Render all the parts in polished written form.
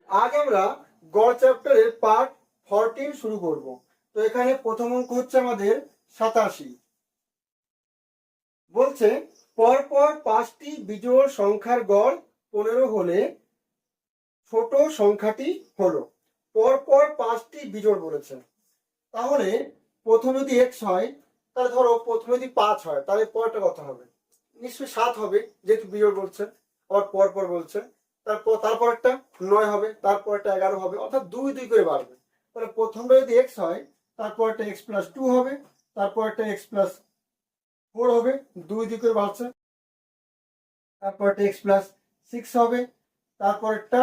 আজ আমরা গড় চ্যাপ্টারের পার্ট 14 শুরু করব। তো এখানে প্রথম অঙ্ক হচ্ছে আমাদের 87। বলছে পরপর 5টি বিজোড় সংখ্যার গড় 15 হলে ছোট সংখ্যাটি হলো। পরপর 5টি বিজোড় বলেছে, তাহলে প্রথম যদি x হয়, তাহলে ধরো প্রথমে যদি 5 হয়, তাহলে পরটা কত হবে? নিশ্চয়ই 7 হবে, যেহেতু বিজোড় বলছে, আবার পরপর বলছে। তারপর একটা 9 হবে, তারপর একটা 11 হবে, অর্থাৎ 2 2 করে বাড়বে। তাহলে প্রথমটা যদি x হয়, তারপর একটা x + 2 হবে, তারপর একটা x + 4 হবে, 2 2 করে বাড়ছে। তারপর একটা x + 6 হবে, তারপর একটা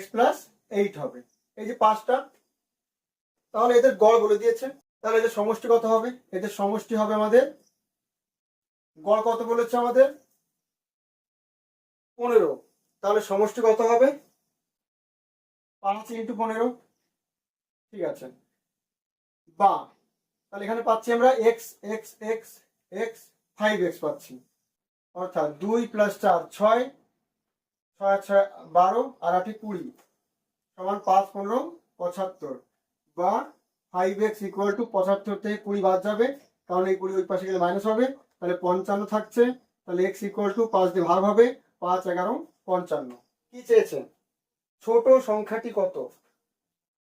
x + 8 হবে। এই যে 5টা, তাহলে এদের গড় বলে দিয়েছে। তাহলে এদের সমষ্টি কত হবে? এদের সমষ্টি হবে আমাদের, গড় কত বলেছে আমাদের? 15। তাহলে সমষ্টি কত হবে? 5 × 15। ঠিক আছে, বা তাহলে এখানে পাচ্ছি আমরা x x x x 5x পাচ্ছি, অর্থাৎ 2 + 4 6, 6 6 12 আর 8 20 সমান 5 15 75, বা 5x = 75 থেকে 20 বাদ যাবে, কারণ এই 20 ওই পাশে গেলে মাইনাস হবে, তাহলে 55 থাকছে। তাহলে x = 5 দিয়ে ভাগ হবে, 5 11 55। কি চেয়েছে? ছোট সংখ্যাটি কত?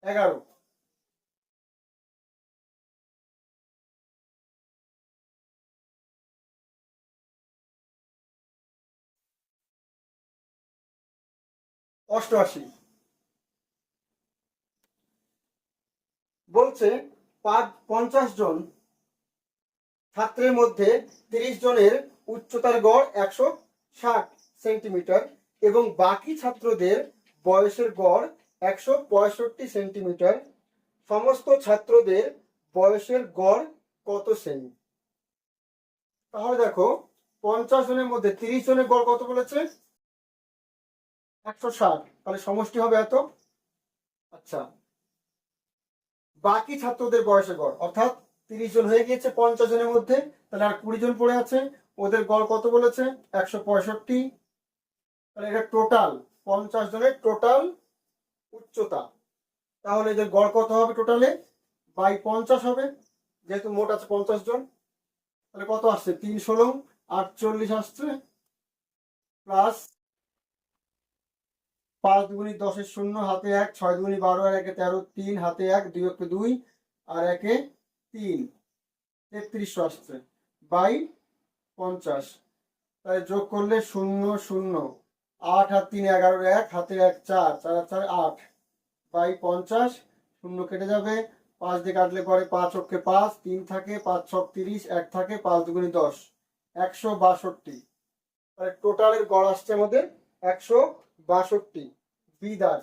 11। অষ্টআশি। বলছে 50 জন ছাত্রের মধ্যে 30 জনের উচ্চতার গড় 160 সেন্টিমিটার এবং বাকি ছাত্রদের বয়সের গড় 165 সেন্টিমিটার। সমস্ত ছাত্রদের বয়সের গড় কত সেমি? তাহলে দেখো, 50 জনের মধ্যে 30 জনের গড় কত বলেছে? 160। তাহলে সমষ্টি হবে এত। আচ্ছা, বাকি ছাত্রদের বয়সের গড়, অর্থাৎ 30 জন হয়ে গিয়েছে 50 জনের মধ্যে, তাহলে আর 20 জন পড়ে আছে, ওদের গড় কত বলেছে? 165। তাহলে এটা টোটাল 50 জনের টোটাল উচ্চতা। তাহলে এদের গড় কত হবে? টোটালে বাই 50 হবে, যেহেতু মোট আছে 50 জন। তাহলে কত আসছে? 3 16 48 আসছে, প্লাস 5 2 10 0, হাতে 1, 6 2 12 আর 1 13, 3 হাতে 1, 2 2 আর 1 3, 33 আসছে বাই 50। তাই যোগ করলে 0 0, 8 আর 3 11, 1 হাতে 1 4, 4 4 8 বাই 50। 0 কেটে যাবে, 5 দিয়ে কাটলে পরে 5 অক্ষে 5, 3 থাকে, 5 6 30, 1 থাকে, 5 2 10, 162। তাহলে টোটালের গড় আসছে আমাদের 162। বিদার।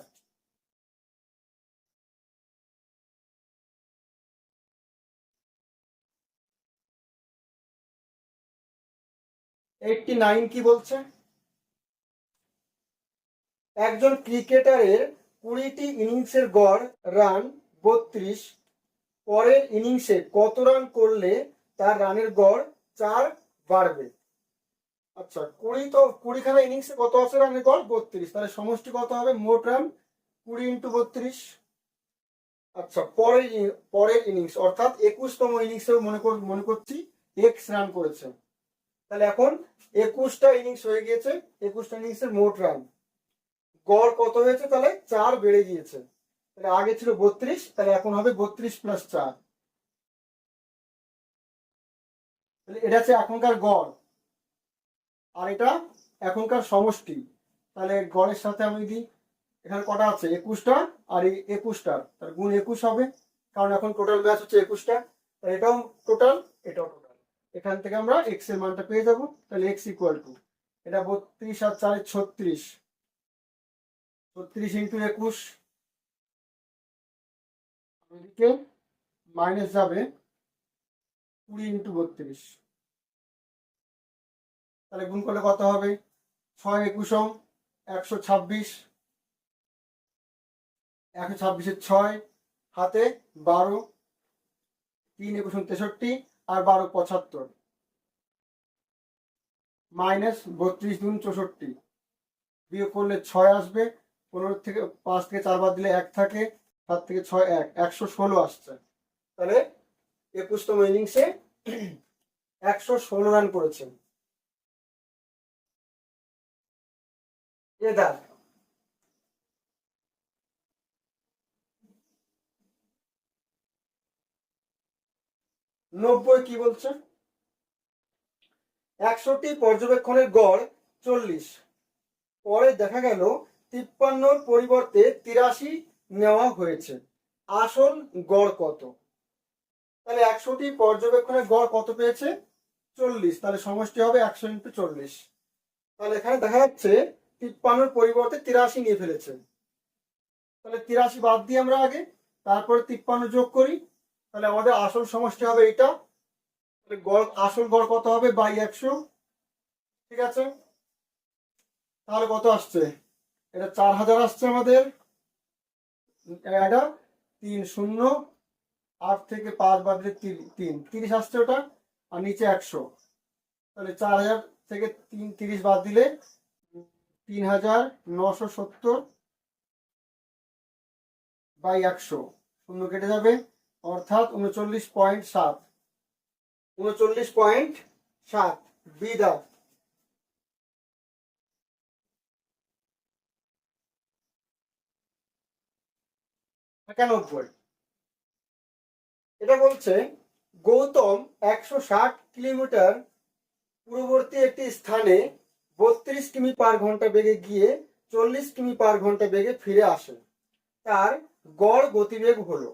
এইটটি নাইন কি বলছে? একজন ক্রিকেটারের 20টি ইনিংসের গড় রান 32, পরের ইনিংসে কত রান করলে তার রানের গড় 4 বাড়বে? আচ্ছা, 20 খানা ইনিংসে কত আছে রানের গড়? 32। তাহলে সমষ্টি কত হবে? মোট রান 20 × 32। আচ্ছা, পরের ইনিংস অর্থাৎ 21তম ইনিংসেও মনে করছি এক্স রান করেছে। তাহলে এখন 21টা ইনিংস হয়ে গিয়েছে, 21টা ইনিংসের মোট রান, গড় কত হয়েছে? তাহলে 4 বেড়ে গিয়েছে। তাহলে আগে ছিল 32, তাহলে এখন হবে 32 + 4। তাহলে এটা হচ্ছে এখনকার গড়, আর এটা এখনকার সমষ্টি। তাহলে গড়ের সাথে আমি যদি এখানে কটা আছে? 21টা, আর এই 21টা, তাহলে গুণ 21 হবে, কারণ এখন টোটাল ম্যাচ হচ্ছে 21টা। তাহলে এটাও টোটাল, এটাও টোটাল। এখান থেকে আমরা এক্স এর মানটা পেয়ে যাবো। তাহলে এক্স = এটা 32 আর 4 36, 36 × 21, এদিকে মাইনাস যাবে 20 × 32। তাহলে গুণ করলে কত হবে? 6 21 126, 126 6 হাতে 12, 3 21 63 আর 12 75, মাইনাস 32 × 64, বিয়োগ করলে 6 আসবে, 15 থেকে 5 থেকে 4 বাদ দিলে 1 থাকে, 7 থেকে 6 1, 116 আসছে। তাহলে 21তম ইনিংসে 116 রান করেছেন। এবার 90 কি বলছে? 100টি পর্যবেক্ষণের গড় 40, পরে দেখা গেল 53 পরিবর্তে 83 নেওয়া হয়েছে, আসল গড় কত? তাহলে 100টি পর্যবেক্ষণের গড় কত পেয়েছে? 40, তাহলে সমষ্টি হবে 100 × 40। তাহলে এখানে দেখা যাচ্ছে 53 পরিবর্তে 83 নিয়ে ফেলেছে। তাহলে 83 বাদ দিই আমরা আগে, তারপরে 53 যোগ করি, তাহলে আমাদের আসল সমষ্টি হবে এটা। তাহলে গড়, আসল গড় কত হবে? বাই 100। ঠিক আছে, তাহলে কত আসছে? এটা 4000 আসছে আমাদের। এটা 3 0, 8 থেকে 5 বাদ দিলে 3 30 আসছে ওটা, আর নিচে 100। তাহলে 4000 থেকে 30 বাদ দিলে 3970 বাই 100, শূন্য কেটে যাবে, অর্থাৎ 39.7। 39.7 বি দা। কেন এটা বলছে গৌতম 160 কিলোমিটার পূর্ববর্তী একটি স্থানে 32 কিমি পার ঘন্টা বেগে গিয়ে 40 কিমি পার ঘন্টা বেগে ফিরে আসে। তার গড় গতিবেগ হলো,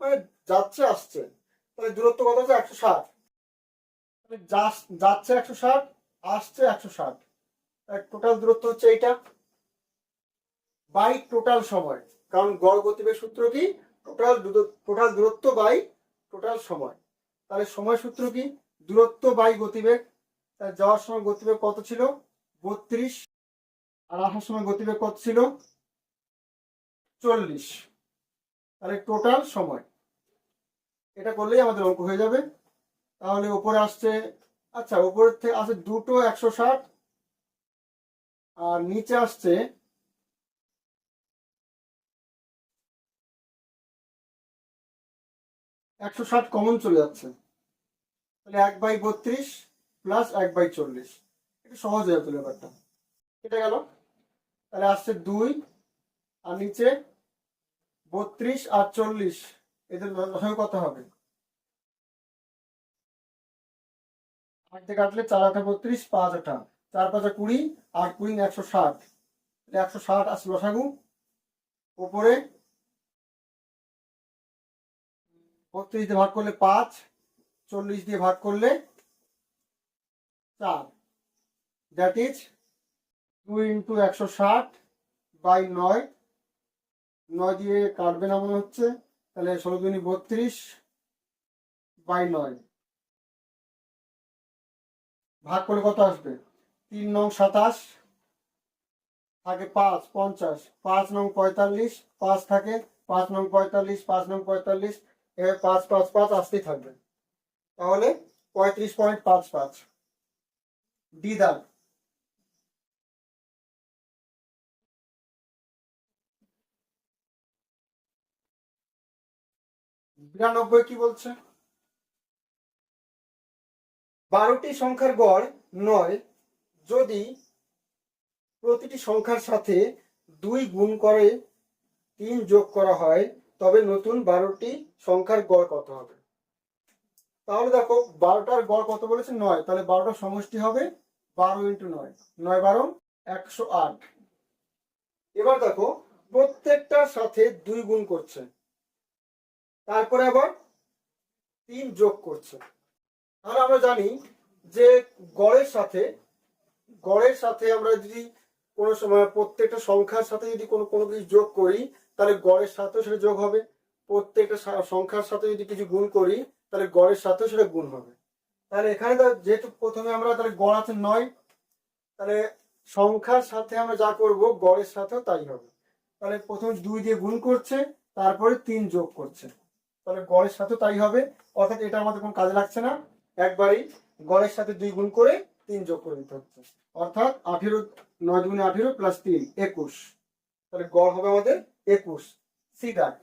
মানে যাচ্ছে আসছে, তাহলে দূরত্ব কত আছে? 160। যাচ্ছে 160, আসছে 160, টোটাল দূরত্ব হচ্ছে এইটা, বাই টোটাল সময়। কারণ গড় গতিবেগ সূত্র কি? টোটাল দূরত্ব বাই টোটাল সময়। তাহলে সময় সূত্র কি? দূরত্ব বাই গতিবেগ। তাহলে যাওয়ার সময় গতিবেগ কত ছিল? 32, আর আসার সময় গতিবেগ কত ছিল? 40। তাহলে টোটাল সময়, এটা করলেই আমাদের অঙ্ক হয়ে যাবে। তাহলে উপরে আসছে, আচ্ছা উপরের থেকে আসছে দুটো 160, আর নিচে আসছে 160 কমন চলে যাচ্ছে, তাহলে 1/32 প্লাস 1/40, একটু সহজ হয়ে যাবে ব্যাপারটা। কেটে গেল, তাহলে আসছে 2, আর নিচে 32 আর 40, এদের লসাগু কত হবে? 8 দিয়ে কাটলে 4 8 32, 5 8 4 5 20, 8 20 160, 160 আসছে লসাগু। উপরে 32 দিয়ে ভাগ করলে 5, 40 দিয়ে ভাগ করলে 4, দ্যাট ইজ 2 × 160 বাই 9। 9 দিয়ে কাটবে না মনে হচ্ছে, তাহলে 16 দুগুণে 32 বাই 9 ভাগ করলে কত আসবে? 3 9 27, থাকে 5 50, 5 9 45, 5 থাকে, 5 9 45, 5 9 45, এবার 5 5 5 আসতেই থাকবে। তাহলে 35.55 ডি দাগ। 92 কি বলছে? 12টি সংখ্যার গড় 9, যদি প্রতিটি সংখ্যার সাথে 2 গুণ করে 3 যোগ করা হয়, তবে নতুন 12টি সংখ্যার গড় কত হবে? তাহলে দেখো 12টার গড় কত বলেছে? 9, তাহলে 12টার সমষ্টি হবে 12 × 9, 9 12 108। এবার দেখো প্রত্যেকটার সাথে 2 গুণ করছে, তারপরে আবার 3 যোগ করছে। তাহলে আমরা জানি যে গড়ের সাথে আমরা যদি কোনো সময় প্রত্যেকটা সংখ্যার সাথে যদি কোনো কিছু যোগ করি, তাহলে গড়ের সাথেও সেটা যোগ হবে। প্রত্যেকটা সংখ্যার সাথে যদি কিছু গুণ করি, তাহলে গড়ের সাথেও সেটা গুণ হবে। তাহলে এখানে যেহেতু প্রথমে আমরা, তাহলে গড় আছে 9, তাহলে সংখ্যার সাথে আমরা যা করব গড়ের সাথেও তাই হবে। তাহলে প্রথমে 2 দিয়ে গুণ করছে, তারপরে 3 যোগ করছে, তাহলে গড়ের সাথে তাই হবে। অর্থাৎ এটা আমাদের কোনো কাজে লাগছে না, একবারই গড়ের সাথে 2 গুণ করে 3 যোগ করে দিতে হচ্ছে। অর্থাৎ 18, 9 × 18 + 3 21, তাহলে গড় হবে আমাদের 21। সি দাগ।